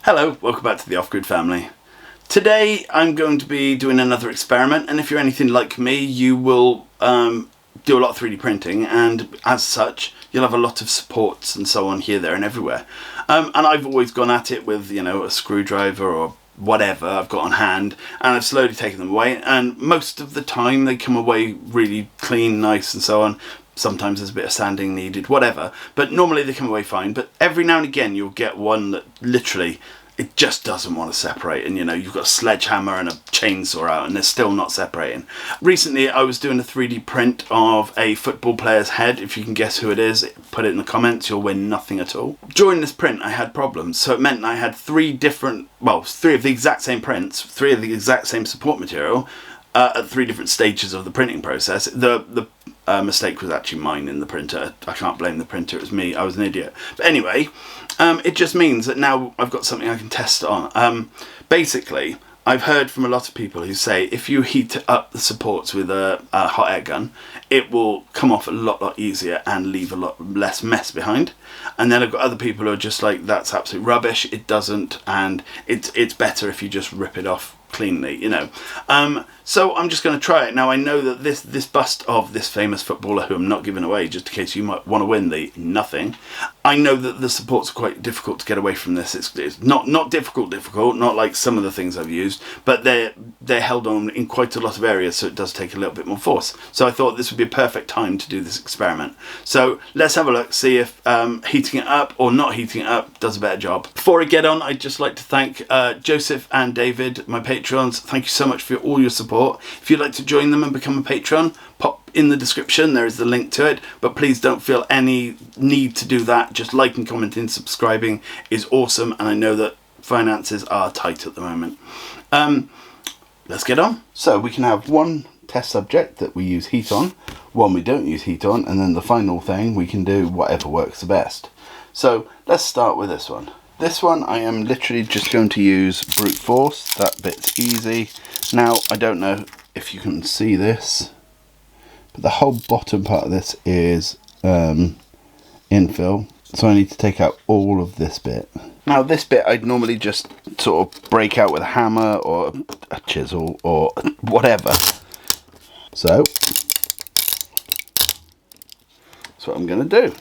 Hello, welcome back to the Off Grid family. Today I'm going to be doing another experiment, and if you're anything like me, you will do a lot of 3D printing, and as such you'll have a lot of supports and so on here, there and everywhere. And I've always gone at it with, you know, a screwdriver or whatever I've got on hand, and I've slowly taken them away, and most of the time they come away really clean, nice and so on. Sometimes there's a bit of sanding needed, whatever, but normally they come away fine. But every now and again you'll get one that literally it just doesn't want to separate, and you know, you've got a sledgehammer and a chainsaw out and they're still not separating. Recently I was doing a 3D print of a football player's head. If you can guess who it is, put it in the comments, you'll win nothing at all. During this print I had problems, so it meant I had three of the exact same prints, three of the exact same support material at three different stages of the printing process. The mistake was actually mine in the printer. I can't blame the printer, it was me, I was an idiot. But anyway, it just means that now I've got something I can test on. Basically, I've heard from a lot of people who say if you heat up the supports with a hot air gun, it will come off a lot easier and leave a lot less mess behind. And then I've got other people who are just like, that's absolute rubbish, it doesn't, and it's better if you just rip it off cleanly, you know. So I'm just going to try it. Now I know that this bust of this famous footballer, who I'm not giving away just in case you might want to win the nothing, I know that the supports are quite difficult to get away from this. It's not difficult, not like some of the things I've used, but they're held on in quite a lot of areas, so it does take a little bit more force. So I thought this would be a perfect time to do this experiment. So let's have a look, see if heating it up or not heating it up does a better job. Before I get on, I'd just like to thank Joseph and David, my patrons. Thank you so much for all your support. If you'd like to join them and become a patron, pop in the description, there is the link to it, but please don't feel any need to do that. Just liking, commenting, subscribing is awesome, and I know that finances are tight at the moment. Let's get on. So we can have one test subject that we use heat on, one we don't use heat on, and then the final thing we can do whatever works the best. So let's start with this one. This one I am literally just going to use brute force. That bit's easy. Now I don't know if you can see this, but the whole bottom part of this is infill, so I need to take out all of this bit. Now this bit I'd normally just sort of break out with a hammer or a chisel or whatever. So that's what I'm going to do.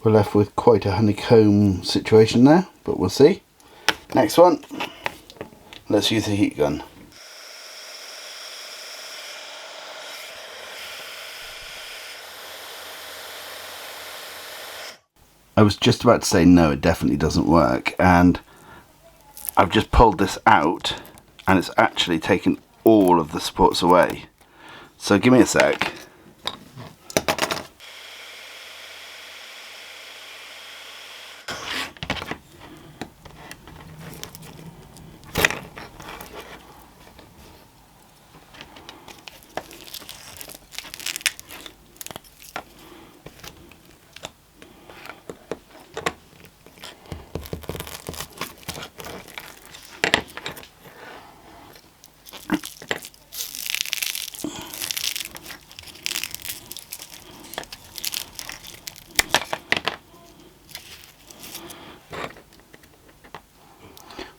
We're left with quite a honeycomb situation there, but we'll see. Next one, let's use the heat gun. I was just about to say no, it definitely doesn't work, and I've just pulled this out and it's actually taken all of the supports away. So give me a sec.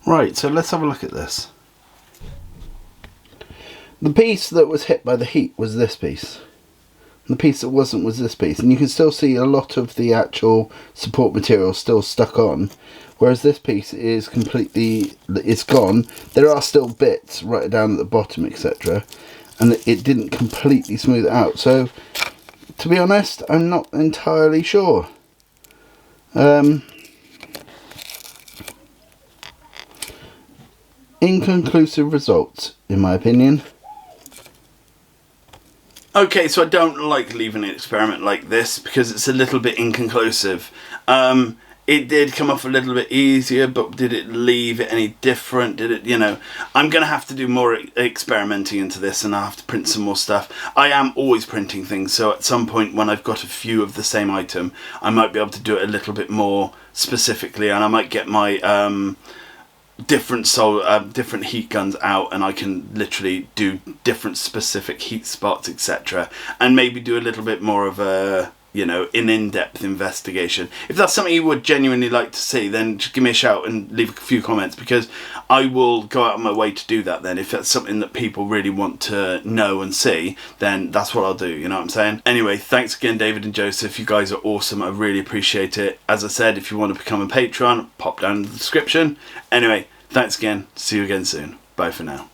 Right, so let's have a look at this. The piece that was hit by the heat was this piece. The piece that wasn't was this piece. And you can still see a lot of the actual support material still stuck on. Whereas this piece is completely, it's gone. There are still bits right down at the bottom, etc. And it didn't completely smooth it out. So, to be honest, I'm not entirely sure. Inconclusive results, in my opinion. Okay, so I don't like leaving an experiment like this because it's a little bit inconclusive. It did come off a little bit easier, but did it leave it any different? Did it, you know, I'm going to have to do more experimenting into this, and I'll have to print some more stuff. I am always printing things, so at some point when I've got a few of the same item, I might be able to do it a little bit more specifically, and I might get my different heat guns out, and I can literally do different specific heat spots, etc., and maybe do a little bit more of a, you know, an in-depth investigation. If that's something you would genuinely like to see, then just give me a shout and leave a few comments, because I will go out of my way to do that then. If that's something that people really want to know and see, then that's what I'll do, you know what I'm saying? Anyway, thanks again, David and Joseph. You guys are awesome. I really appreciate it. As I said, if you want to become a patron, pop down in the description. Anyway, thanks again. See you again soon. Bye for now.